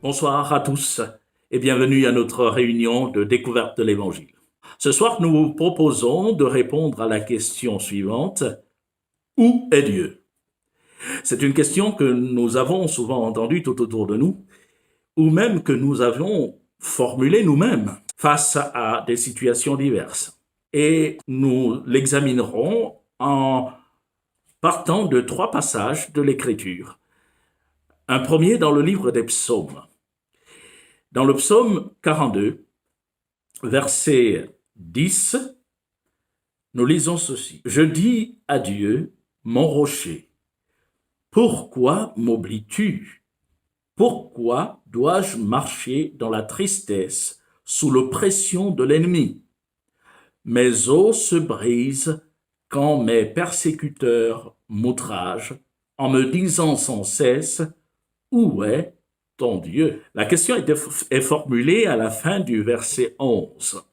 Bonsoir à tous et bienvenue à notre réunion de découverte de l'Évangile. Ce soir, nous vous proposons de répondre à la question suivante. Où est Dieu? C'est une question que nous avons souvent entendue tout autour de nous, ou même que nous avons formulée nous-mêmes face à des situations diverses. Et nous l'examinerons en partant de 3 passages de l'Écriture. Un premier dans le livre des Psaumes. Dans le psaume 42, verset 10, nous lisons ceci. « Je dis à Dieu, mon rocher, pourquoi m'oublies-tu? Pourquoi dois-je marcher dans la tristesse sous l'oppression de l'ennemi? Mes os se brisent quand mes persécuteurs m'outragent en me disant sans cesse, où est ton Dieu? » La question est formulée à la fin du verset 11.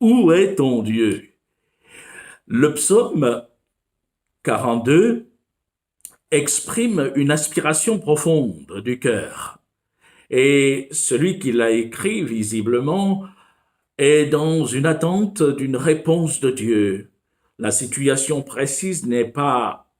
Où est ton Dieu? Le psaume 42 exprime une aspiration profonde du cœur. Et celui qui l'a écrit, visiblement, est dans une attente d'une réponse de Dieu. La situation précise n'est pas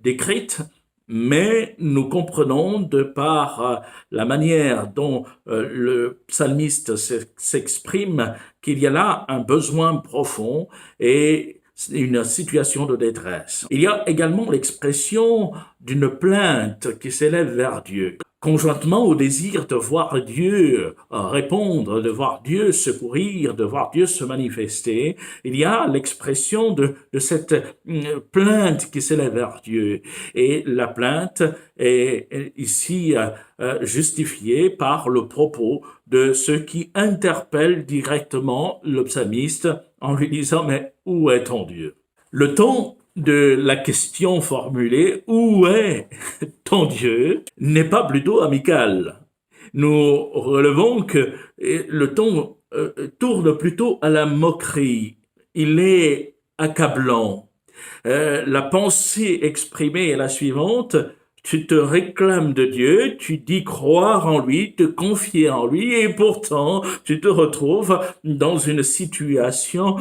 décrite, mais nous comprenons de par la manière dont le psalmiste s'exprime qu'il y a là un besoin profond et une situation de détresse. Il y a également l'expression d'une plainte qui s'élève vers Dieu. Conjointement au désir de voir Dieu répondre, de voir Dieu secourir, de voir Dieu se manifester, il y a l'expression de cette plainte qui s'élève vers Dieu. Et la plainte est ici justifiée par le propos de ceux qui interpellent directement le psalmiste en lui disant « Mais où est ton Dieu ?» Le ton de la question formulée « Où est ton Dieu ?» n'est pas plutôt amical. Nous relevons que le ton tourne plutôt à la moquerie. Il est accablant. La pensée exprimée est la suivante. Tu te réclames de Dieu, tu dis croire en lui, te confier en lui, et pourtant tu te retrouves dans une situation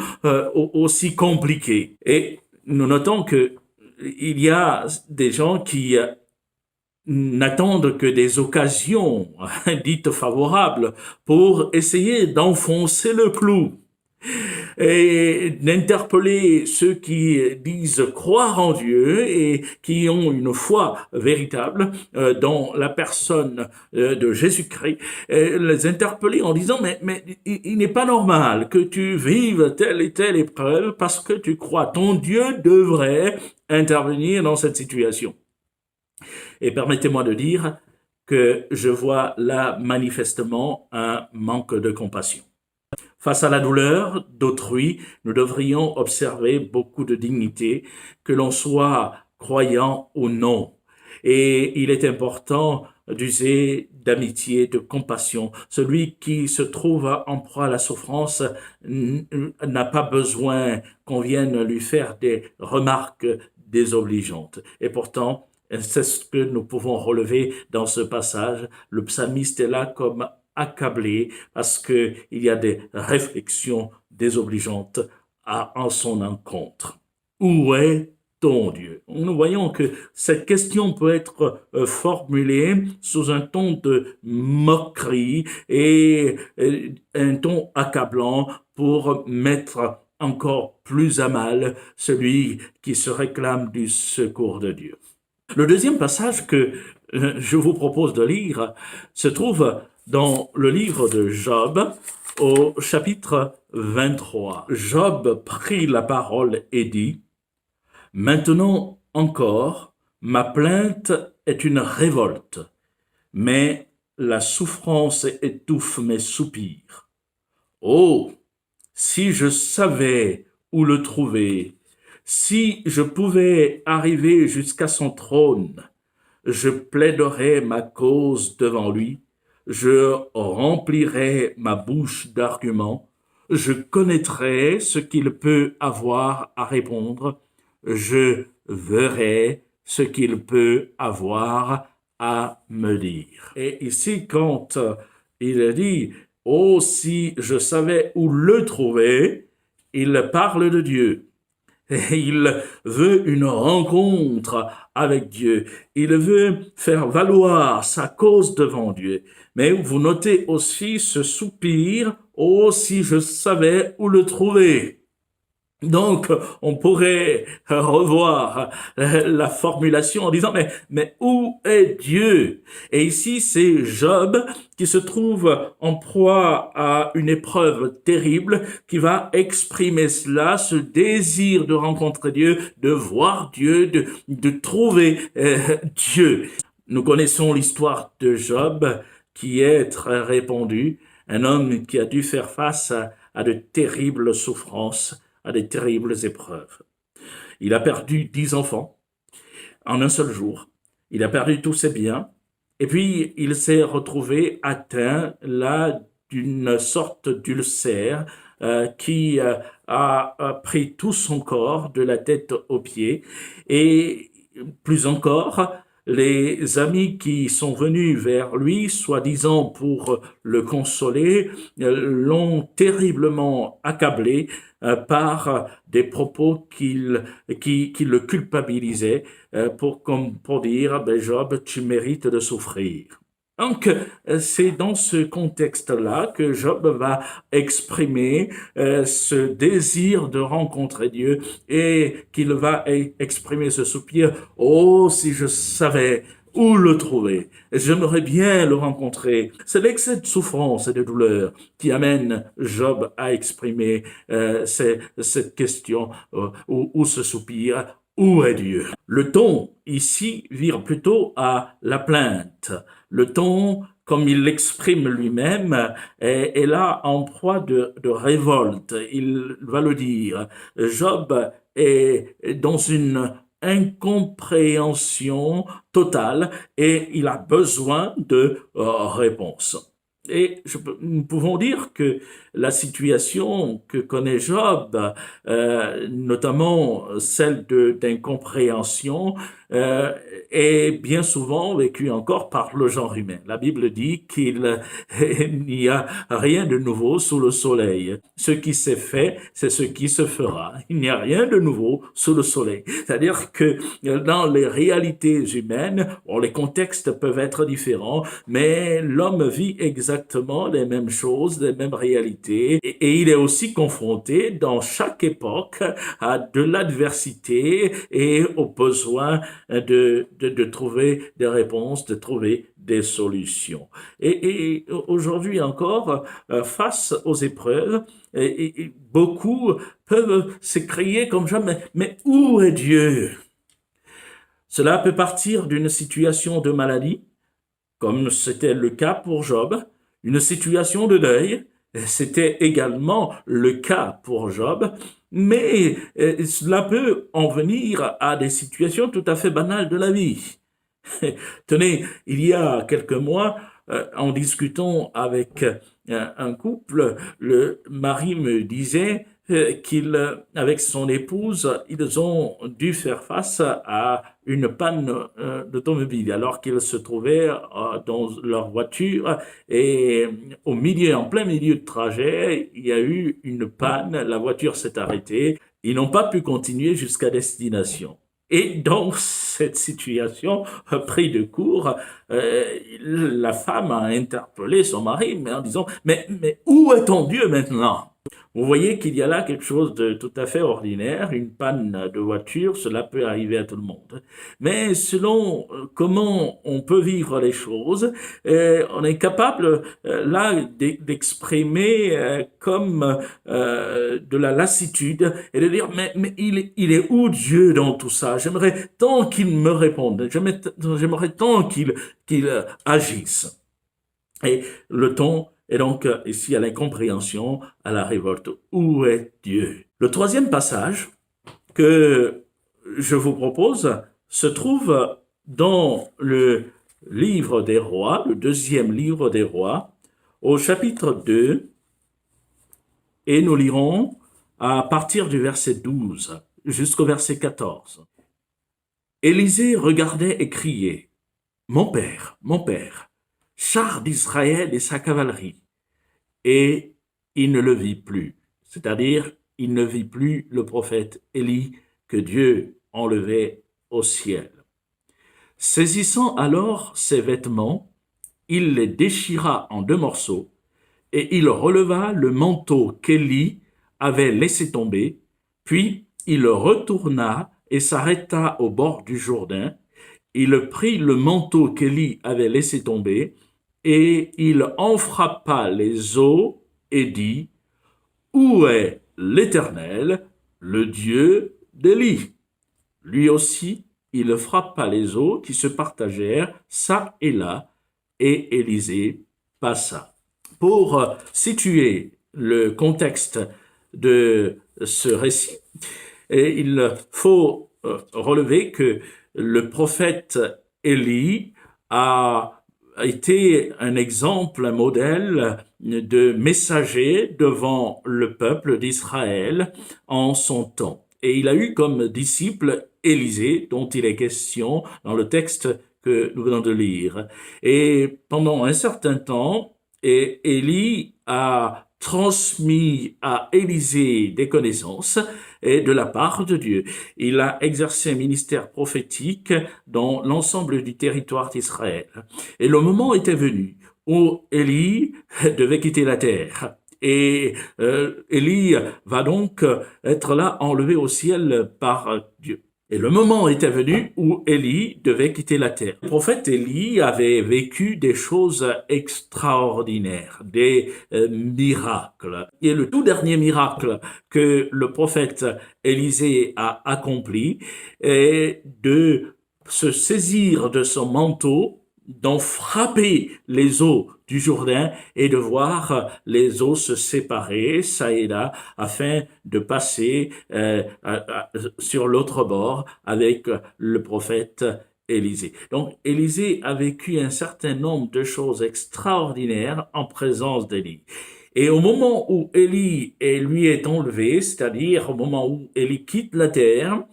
aussi compliquée. Et nous notons que il y a des gens qui n'attendent que des occasions dites favorables pour essayer d'enfoncer le clou et d'interpeller ceux qui disent croire en Dieu et qui ont une foi véritable dans la personne de Jésus-Christ, les interpeller en disant mais il n'est pas normal que tu vives telle et telle épreuve parce que tu crois. Ton Dieu devrait intervenir dans cette situation. Et permettez-moi de dire que je vois là manifestement un manque de compassion. Face à la douleur d'autrui, nous devrions observer beaucoup de dignité, que l'on soit croyant ou non. Et il est important d'user d'amitié, de compassion. Celui qui se trouve en proie à la souffrance n'a pas besoin qu'on vienne lui faire des remarques désobligeantes. Et pourtant, c'est ce que nous pouvons relever dans ce passage. Le psalmiste est là comme accablé parce que il y a des réflexions désobligeantes en son encontre. Où est ton Dieu? Nous voyons que cette question peut être formulée sous un ton de moquerie et un ton accablant pour mettre encore plus à mal celui qui se réclame du secours de Dieu. Le deuxième passage que je vous propose de lire se trouve dans le livre de Job, au chapitre 23. Job prit la parole et dit, « Maintenant encore, ma plainte est une révolte, mais la souffrance étouffe mes soupirs. Oh, si je savais où le trouver, si je pouvais arriver jusqu'à son trône, je plaiderais ma cause devant lui, je remplirais ma bouche d'arguments, je connaîtrais ce qu'il peut avoir à répondre, je verrais ce qu'il peut avoir à me dire. Et ici, quand il dit, oh, si je savais où le trouver, il parle de Dieu. Et il veut une rencontre avec Dieu. Il veut faire valoir sa cause devant Dieu. Mais vous notez aussi ce soupir, oh, si je savais où le trouver. Donc, on pourrait revoir la formulation en disant, mais où est Dieu? Et ici, c'est Job qui se trouve en proie à une épreuve terrible, qui va exprimer cela, ce désir de rencontrer Dieu, de voir Dieu, de trouver Dieu. Nous connaissons l'histoire de Job, qui est très répandue, un homme qui a dû faire face à de terribles souffrances, à des terribles épreuves. Il a perdu 10 enfants en un seul jour. Il a perdu tous ses biens. Et puis, il s'est retrouvé atteint là d'une sorte d'ulcère qui a pris tout son corps, de la tête aux pieds. Et plus encore, les amis qui sont venus vers lui, soi-disant pour le consoler, l'ont terriblement accablé par des propos qui le culpabilisaient pour dire, ben Job, tu mérites de souffrir. Donc, c'est dans ce contexte-là que Job va exprimer ce désir de rencontrer Dieu et qu'il va exprimer ce soupir. Oh, si je savais où le trouver, j'aimerais bien le rencontrer. C'est l'excès de souffrance et de douleur qui amène Job à exprimer cette question ou ce soupir. Où est Dieu? Le ton ici vire plutôt à la plainte. Le ton, comme il l'exprime lui-même, est là en proie de révolte. Il va le dire. Job est dans une incompréhension totale et il a besoin de réponses. Et nous pouvons dire que la situation que connaît Job, notamment celle d'incompréhension, est bien souvent vécue encore par le genre humain. La Bible dit qu'il n'y a rien de nouveau sous le soleil. Ce qui s'est fait, c'est ce qui se fera. Il n'y a rien de nouveau sous le soleil. C'est-à-dire que dans les réalités humaines, bon, les contextes peuvent être différents, mais l'homme vit exactement les mêmes choses, les mêmes réalités, et il est aussi confronté dans chaque époque à de l'adversité et au besoin de trouver des réponses, de trouver des solutions. Et aujourd'hui encore, face aux épreuves, beaucoup peuvent s'écrier comme jamais, mais où est Dieu? Cela peut partir d'une situation de maladie, comme c'était le cas pour Job, une situation de deuil, c'était également le cas pour Job, mais cela peut en venir à des situations tout à fait banales de la vie. Tenez, il y a quelques mois, en discutant avec un couple, le mari me disait avec son épouse, ils ont dû faire face à une panne d'automobile alors qu'ils se trouvaient dans leur voiture et en plein milieu de trajet, il y a eu une panne, la voiture s'est arrêtée, ils n'ont pas pu continuer jusqu'à destination. Et dans cette situation, pris de court, la femme a interpellé son mari mais en disant mais où est ton Dieu maintenant? Vous voyez qu'il y a là quelque chose de tout à fait ordinaire, une panne de voiture, cela peut arriver à tout le monde. Mais selon comment on peut vivre les choses, on est capable là d'exprimer comme de la lassitude et de dire mais il est où Dieu dans tout ça? J'aimerais tant qu'il me réponde, j'aimerais tant qu'il agisse. Et le ton est donc ici à l'incompréhension, à la révolte. Où est Dieu? Le troisième passage que je vous propose se trouve dans le livre des rois, le deuxième livre des rois, au chapitre 2, et nous lirons à partir du verset 12 jusqu'au verset 14. Élisée regardait et criait. mon père, char d'Israël et sa cavalerie. Et il ne le vit plus. C'est-à-dire, il ne vit plus le prophète Élie que Dieu enlevait au ciel. Saisissant alors ses vêtements, il les déchira en 2 morceaux et il releva le manteau qu'Élie avait laissé tomber, puis il retourna et s'arrêta au bord du Jourdain. Il prit le manteau qu'Élie avait laissé tomber et il en frappa les eaux et dit: Où est l'Éternel, le Dieu d'Élie? Lui aussi, il frappa les eaux qui se partagèrent çà et là, et Élisée passa. Pour situer le contexte de ce récit, il faut relever que le prophète Élie a été un exemple, un modèle de messager devant le peuple d'Israël en son temps. Et il a eu comme disciple Élisée, dont il est question dans le texte que nous venons de lire. Et pendant un certain temps, Élie a transmis à Élisée des connaissances et de la part de Dieu. Il a exercé un ministère prophétique dans l'ensemble du territoire d'Israël. Et le moment était venu où Élie devait quitter la terre. Et Élie va donc être là enlevé au ciel par Dieu. Et le moment était venu où Élie devait quitter la terre. Le prophète Élie avait vécu des choses extraordinaires, des miracles. Et le tout dernier miracle que le prophète Élisée a accompli est de se saisir de son manteau, d'en frapper les eaux du Jourdain et de voir les eaux se séparer, ça et là, afin de passer sur l'autre bord avec le prophète Élisée. Donc, Élisée a vécu un certain nombre de choses extraordinaires en présence d'Élie. Et au moment où Élie lui est enlevé, c'est-à-dire au moment où Élie quitte la terre,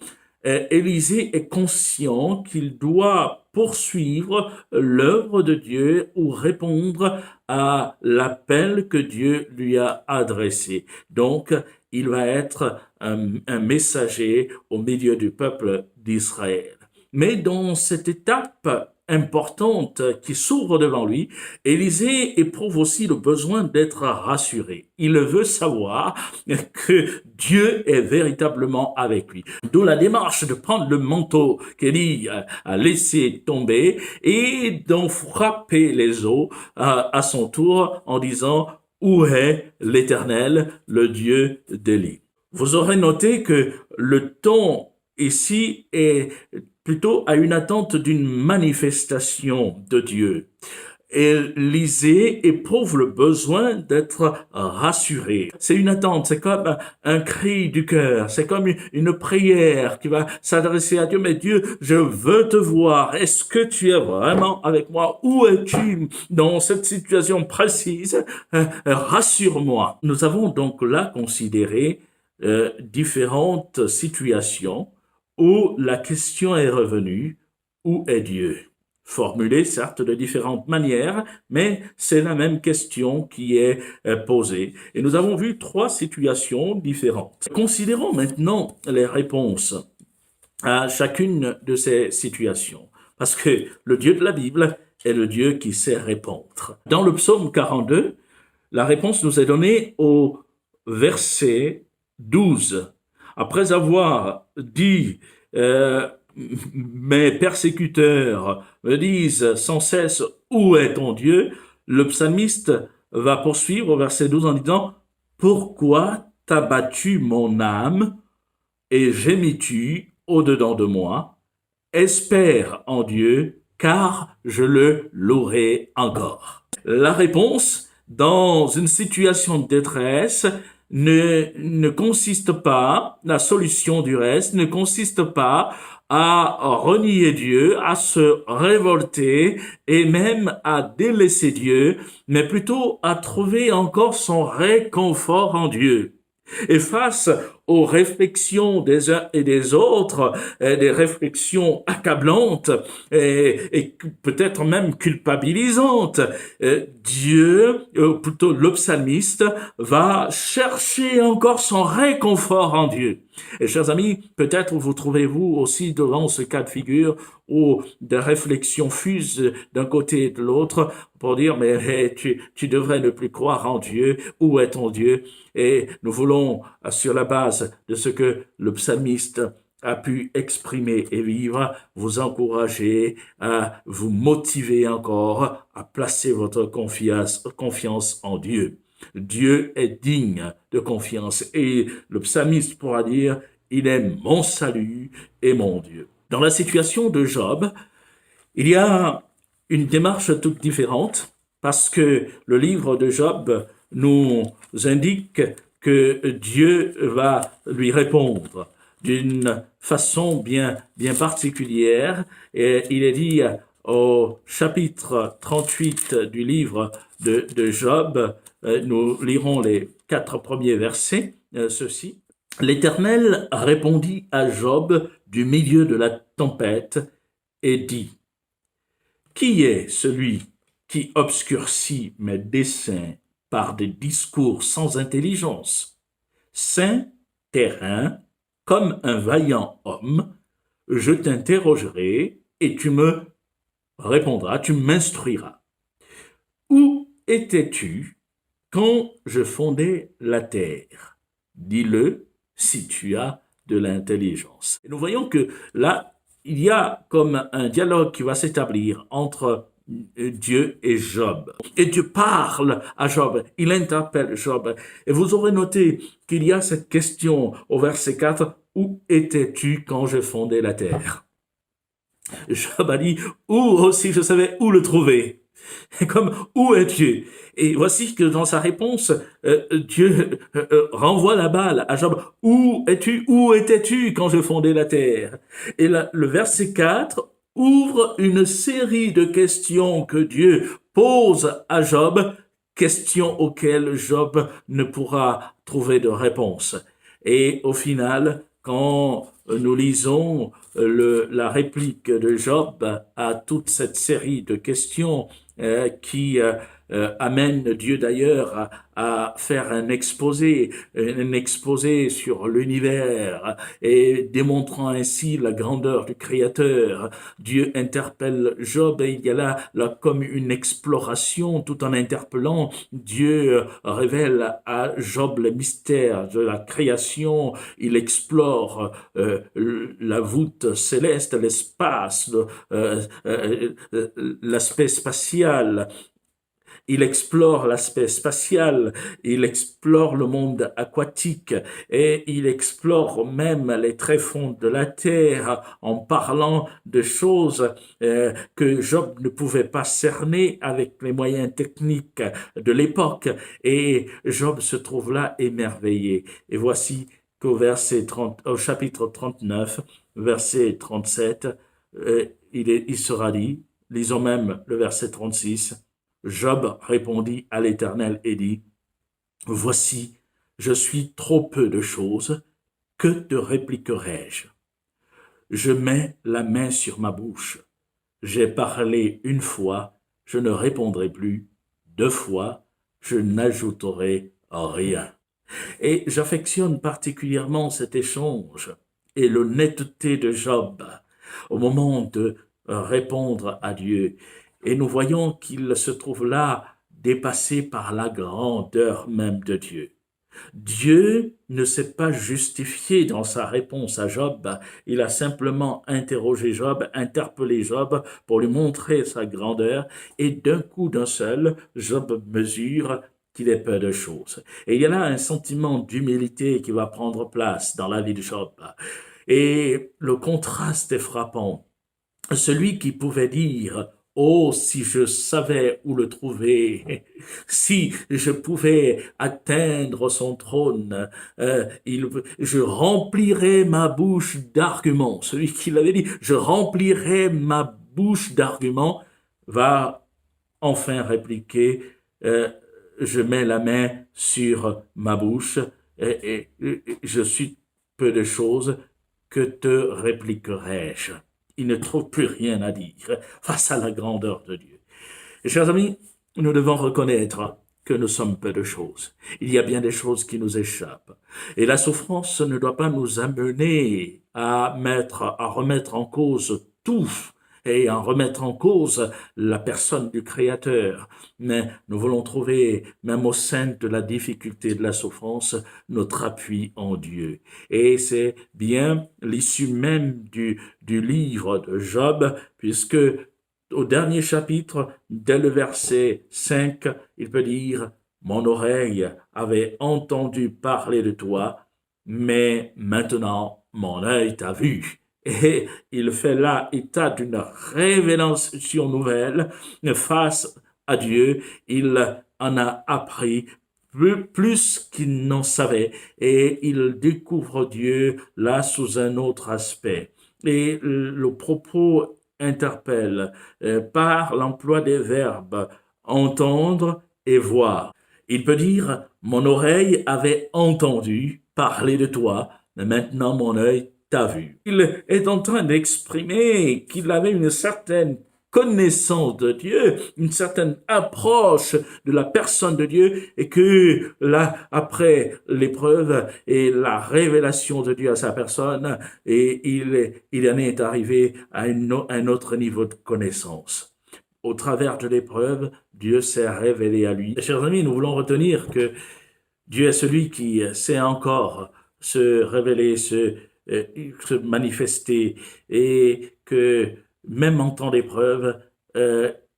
Élisée est conscient qu'il doit poursuivre l'œuvre de Dieu ou répondre à l'appel que Dieu lui a adressé. Donc, il va être un messager au milieu du peuple d'Israël. Mais dans cette étape importante qui s'ouvre devant lui, Élisée éprouve aussi le besoin d'être rassuré. Il veut savoir que Dieu est véritablement avec lui. D'où la démarche de prendre le manteau qu'Élie a laissé tomber et d'en frapper les eaux à son tour en disant: Où est l'Éternel, le Dieu d'Élie? Vous aurez noté que le ton ici est plutôt à une attente d'une manifestation de Dieu. Élisée éprouve le besoin d'être rassuré. C'est une attente, c'est comme un cri du cœur, c'est comme une prière qui va s'adresser à Dieu. Mais Dieu, je veux te voir. Est-ce que tu es vraiment avec moi? Où es-tu dans cette situation précise? Rassure-moi. Nous avons donc là considéré différentes situations où la question est revenue: où est Dieu? Formulée certes de différentes manières, mais c'est la même question qui est posée. Et nous avons vu 3 situations différentes. Considérons maintenant les réponses à chacune de ces situations, parce que le Dieu de la Bible est le Dieu qui sait répondre. Dans le psaume 42, la réponse nous est donnée au verset 12. Après avoir dit mes persécuteurs me disent sans cesse: où est ton Dieu? Le psalmiste va poursuivre au verset 12 en disant: pourquoi t'as battu mon âme et gémis-tu au-dedans de moi? Espère en Dieu, car je le louerai encore. La réponse dans une situation de détresse ne consiste pas, la solution du reste ne consiste pas à renier Dieu, à se révolter et même à délaisser Dieu, mais plutôt à trouver encore son réconfort en Dieu. Et face aux réflexions des uns et des autres, des réflexions accablantes et peut-être même culpabilisantes, Dieu, plutôt le psalmiste, va chercher encore son réconfort en Dieu. Et chers amis, peut-être vous trouvez-vous aussi devant ce cas de figure où des réflexions fusent d'un côté et de l'autre pour dire, mais tu devrais ne plus croire en Dieu, où est ton Dieu? Et nous voulons, sur la base de ce que le psalmiste a pu exprimer et vivre, vous encourager à vous motiver encore à placer votre confiance en Dieu. Dieu est digne de confiance et le psalmiste pourra dire, il est mon salut et mon Dieu. Dans la situation de Job, il y a une démarche toute différente parce que le livre de Job nous indique que Dieu va lui répondre d'une façon bien particulière. Et il est dit au chapitre 38 du livre de Job, nous lirons les 4 premiers versets, ceci. L'Éternel répondit à Job du milieu de la tempête et dit, qui est celui qui obscurcit mes desseins par des discours sans intelligence? Saint terrain, comme un vaillant homme, je t'interrogerai et tu me répondras, tu m'instruiras. Où étais-tu quand je fondais la terre? Dis-le si tu as de l'intelligence. Et nous voyons que là, il y a comme un dialogue qui va s'établir entre Dieu et Job. Et Dieu parle à Job, il interpelle Job. Et vous aurez noté qu'il y a cette question au verset 4, où étais-tu quand je fondais la terre? Job a dit, où aussi je savais où le trouver. Comme, où es Dieu? Et voici que dans sa réponse, Dieu renvoie la balle à Job. Où es-tu? Où étais-tu quand je fondais la terre? Et là, le verset 4 ouvre une série de questions que Dieu pose à Job, questions auxquelles Job ne pourra trouver de réponse. Et au final, quand nous lisons la réplique de Job à toute cette série de questions qui amène Dieu d'ailleurs à faire un exposé sur l'univers et démontrant ainsi la grandeur du Créateur. Dieu interpelle Job et il y a là comme une exploration tout en interpellant. Dieu révèle à Job le mystère de la création. Il explore la voûte céleste, l'espace, l'aspect spatial. Il explore l'aspect spatial, il explore le monde aquatique et il explore même les tréfonds de la terre en parlant de choses que Job ne pouvait pas cerner avec les moyens techniques de l'époque. Et Job se trouve là émerveillé. Et voici au chapitre 39, verset 37, il sera dit, lisons même le verset 36, Job répondit à l'Éternel et dit, voici, je suis trop peu de choses, que te répliquerai-je? Je mets la main sur ma bouche. J'ai parlé une fois, je ne répondrai plus. 2 fois, je n'ajouterai rien. Et j'affectionne particulièrement cet échange et l'honnêteté de Job au moment de répondre à Dieu. Et nous voyons qu'il se trouve là dépassé par la grandeur même de Dieu. Dieu ne s'est pas justifié dans sa réponse à Job, il a simplement interrogé Job, interpellé Job pour lui montrer sa grandeur, et d'un coup d'un seul, Job mesure qu'il est peu de choses. Et il y a là un sentiment d'humilité qui va prendre place dans la vie de Job. Et le contraste est frappant. Celui qui pouvait dire « Oh, si je savais où le trouver, si je pouvais atteindre son trône, je remplirais ma bouche d'arguments. » Celui qui l'avait dit « Je remplirais ma bouche d'arguments » va enfin répliquer Je mets la main sur ma bouche et je suis peu de choses, que te répliquerai-je? Il ne trouve plus rien à dire face à la grandeur de Dieu. Et chers amis, nous devons reconnaître que nous sommes peu de choses. Il y a bien des choses qui nous échappent. Et la souffrance ne doit pas nous amener à remettre en cause tout et à remettre en cause la personne du Créateur. Mais nous voulons trouver, même au sein de la difficulté de la souffrance, notre appui en Dieu. Et c'est bien l'issue même du livre de Job, puisque au dernier chapitre, dès le verset 5, il peut dire « Mon oreille avait entendu parler de toi, mais maintenant mon œil t'a vu. » Et il fait là état d'une révélation nouvelle face à Dieu. Il en a appris plus qu'il n'en savait et il découvre Dieu là sous un autre aspect. Et le propos interpelle par l'emploi des verbes entendre et voir. Il peut dire « Mon oreille avait entendu parler de toi, mais maintenant mon œil t'a vu. » Il est en train d'exprimer qu'il avait une certaine connaissance de Dieu, une certaine approche de la personne de Dieu et que là, après l'épreuve et la révélation de Dieu à sa personne, et il en est arrivé à un autre niveau de connaissance. Au travers de l'épreuve, Dieu s'est révélé à lui. Chers amis, nous voulons retenir que Dieu est celui qui sait encore se révéler, se manifester et que même en temps d'épreuve,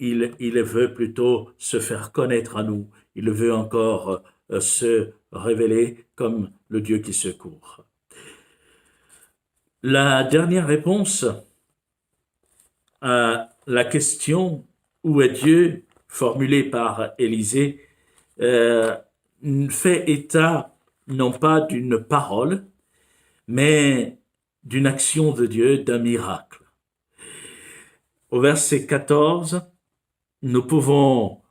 il veut plutôt se faire connaître à nous. Il veut encore se révéler comme le Dieu qui secourt. La dernière réponse à la question « Où est Dieu ?» formulée par Élisée fait état non pas d'une parole, mais d'une action de Dieu, d'un miracle. Au verset 14, nous pouvons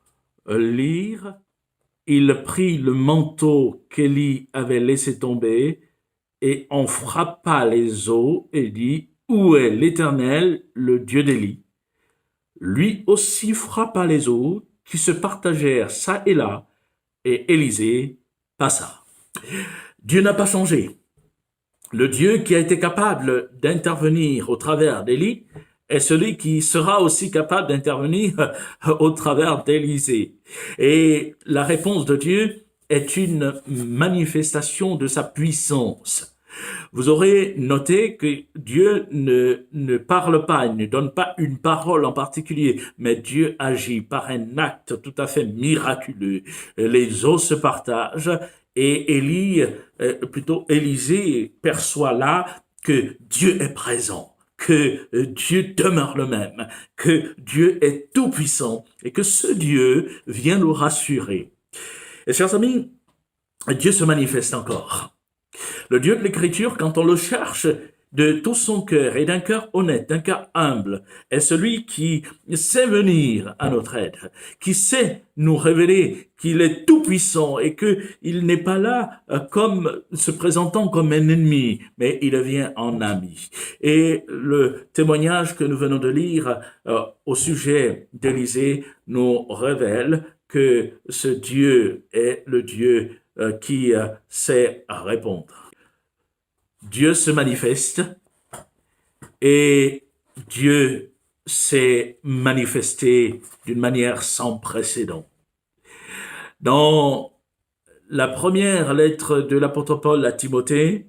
lire « Il prit le manteau qu'Élie avait laissé tomber et en frappa les eaux et dit « Où est l'Éternel, le Dieu d'Élie ?» Lui aussi frappa les eaux qui se partagèrent çà et là et Élisée passa. Dieu n'a pas changé. Le Dieu qui a été capable d'intervenir au travers d'Élie est celui qui sera aussi capable d'intervenir au travers d'Élisée. Et la réponse de Dieu est une manifestation de sa puissance. Vous aurez noté que Dieu ne parle pas, il ne donne pas une parole en particulier, mais Dieu agit par un acte tout à fait miraculeux. Les eaux se partagent et Élisée perçoit là que Dieu est présent, que Dieu demeure le même, que Dieu est tout-puissant et que ce Dieu vient nous rassurer. Et chers amis, Dieu se manifeste encore. Le Dieu de l'Écriture, quand on le cherche de tout son cœur et d'un cœur honnête, d'un cœur humble, est celui qui sait venir à notre aide, qui sait nous révéler qu'il est tout-puissant et qu'il n'est pas là comme se présentant comme un ennemi, mais il vient en ami. Et le témoignage que nous venons de lire au sujet d'Élisée nous révèle que ce Dieu est le Dieu qui sait répondre. Dieu se manifeste et Dieu s'est manifesté d'une manière sans précédent. Dans la première lettre de l'apôtre Paul à Timothée,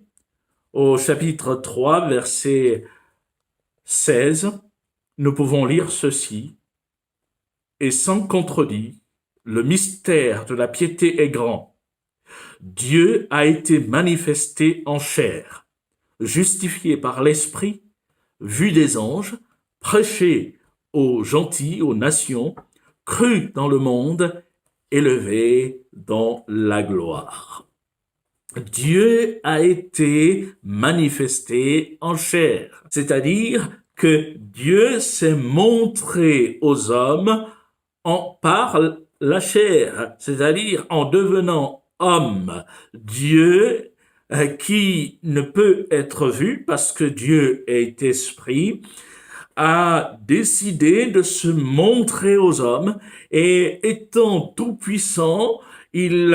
au chapitre 3, verset 16, nous pouvons lire ceci. « Et sans contredit, le mystère de la piété est grand. Dieu a été manifesté en chair, justifié par l'Esprit, vu des anges, prêché aux gentils, aux nations, cru dans le monde, élevé dans la gloire. » Dieu a été manifesté en chair, c'est-à-dire que Dieu s'est montré aux hommes par la chair, c'est-à-dire en devenant homme. Dieu qui ne peut être vu parce que Dieu est esprit, a décidé de se montrer aux hommes et étant tout puissant, il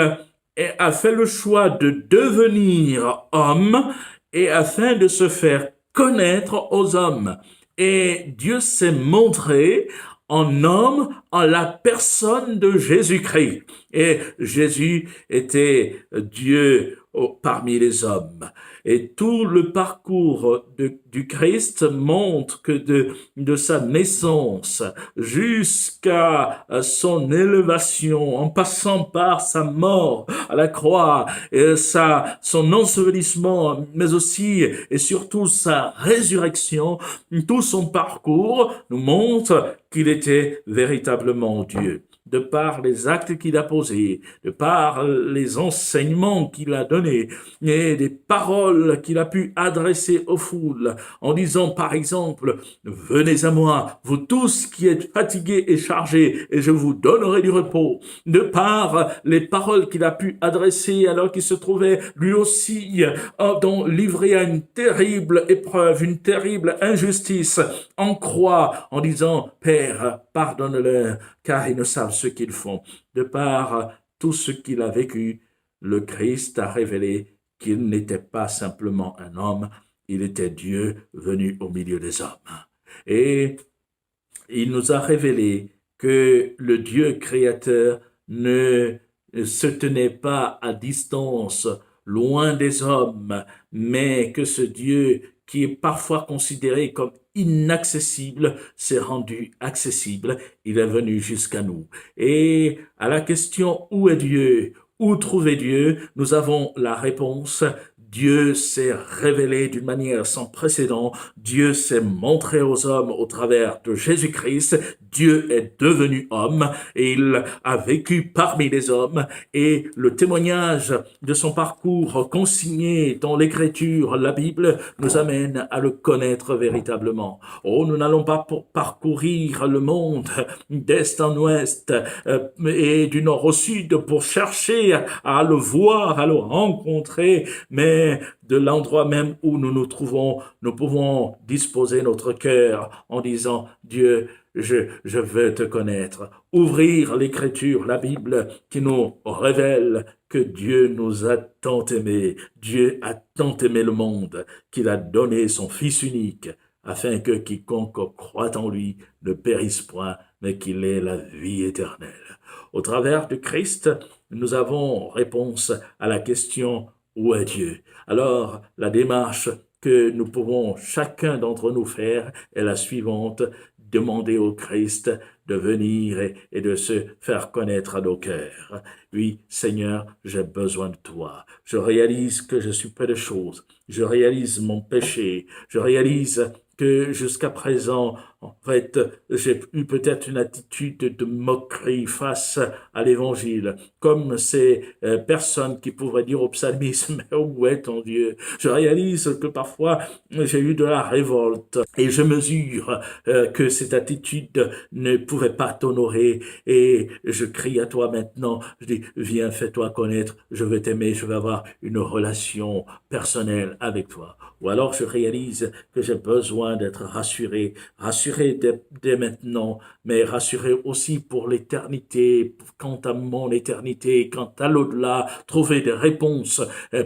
a fait le choix de devenir homme et afin de se faire connaître aux hommes. Et Dieu s'est montré en homme, en la personne de Jésus-Christ. Et Jésus était Dieu parmi les hommes. Et tout le parcours du Christ montre que de sa naissance jusqu'à son élévation, en passant par sa mort à la croix, et son ensevelissement, mais aussi et surtout sa résurrection, tout son parcours nous montre qu'il était véritablement Dieu. De par les actes qu'il a posés, de par les enseignements qu'il a donnés, et des paroles qu'il a pu adresser aux foules, en disant par exemple, « Venez à moi, vous tous qui êtes fatigués et chargés, et je vous donnerai du repos. » De par les paroles qu'il a pu adresser alors qu'il se trouvait lui aussi livré à une terrible épreuve, une terrible injustice, en croix, en disant, « Père, pardonne-leur, car ils ne savent ce qu'ils font. » De par tout ce qu'il a vécu, le Christ a révélé qu'il n'était pas simplement un homme, il était Dieu venu au milieu des hommes. Et il nous a révélé que le Dieu créateur ne se tenait pas à distance, loin des hommes, mais que ce Dieu qui est parfois considéré comme inaccessible, s'est rendu accessible, il est venu jusqu'à nous. Et à la question « Où est Dieu ?» Où trouver Dieu? Nous avons la réponse. Dieu s'est révélé d'une manière sans précédent. Dieu s'est montré aux hommes au travers de Jésus-Christ. Dieu est devenu homme et il a vécu parmi les hommes. Et le témoignage de son parcours consigné dans l'Écriture, la Bible, nous amène à le connaître véritablement. Oh, nous n'allons pas parcourir le monde d'est en ouest et du nord au sud pour chercher à le voir, à le rencontrer, mais de l'endroit même où nous nous trouvons, nous pouvons disposer notre cœur en disant « Dieu, je veux te connaître ». Ouvrir l'Écriture, la Bible, qui nous révèle que Dieu nous a tant aimés. Dieu a tant aimé le monde qu'il a donné son Fils unique afin que quiconque croit en lui ne périsse point, mais qu'il ait la vie éternelle. Au travers de Christ, nous avons réponse à la question « Où est Dieu ?» Alors, la démarche que nous pouvons chacun d'entre nous faire est la suivante: demander au Christ de venir et de se faire connaître à nos cœurs. Oui, Seigneur, j'ai besoin de toi. Je réalise que je suis peu de choses. Je réalise mon péché. Je réalise que jusqu'à présent, en fait, j'ai eu peut-être une attitude de moquerie face à l'Évangile, comme ces personnes qui pourraient dire au psalmiste, « Mais où est ton Dieu ?» Je réalise que parfois, j'ai eu de la révolte et je mesure que cette attitude ne pouvait pas t'honorer et je crie à toi maintenant, je dis, « Viens, fais-toi connaître, je veux t'aimer, je veux avoir une relation personnelle avec toi. » Ou alors je réalise que j'ai besoin d'être rassuré dès maintenant, mais rassuré aussi pour l'éternité, quant à mon éternité, quant à l'au-delà, trouver des réponses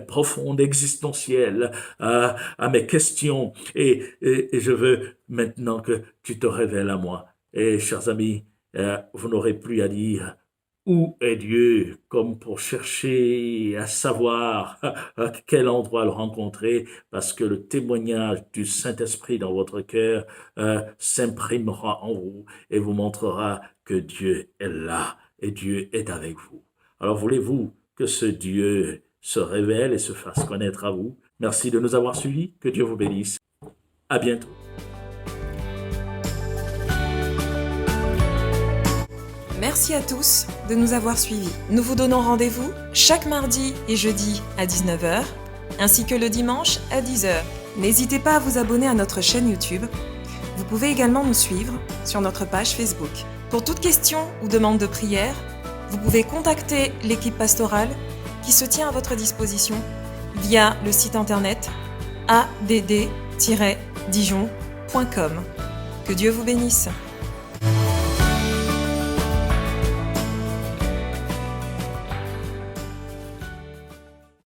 profondes, existentielles à mes questions. Et je veux maintenant que tu te révèles à moi. Et chers amis, vous n'aurez plus à dire où est Dieu, comme pour chercher à savoir à quel endroit le rencontrer, parce que le témoignage du Saint-Esprit dans votre cœur s'imprimera en vous et vous montrera que Dieu est là et Dieu est avec vous. Alors voulez-vous que ce Dieu se révèle et se fasse connaître à vous? Merci de nous avoir suivis, que Dieu vous bénisse. À bientôt. Merci à tous de nous avoir suivis. Nous vous donnons rendez-vous chaque mardi et jeudi à 19h, ainsi que le dimanche à 10h. N'hésitez pas à vous abonner à notre chaîne YouTube. Vous pouvez également nous suivre sur notre page Facebook. Pour toute question ou demande de prière, vous pouvez contacter l'équipe pastorale qui se tient à votre disposition via le site internet add-dijon.com. Que Dieu vous bénisse.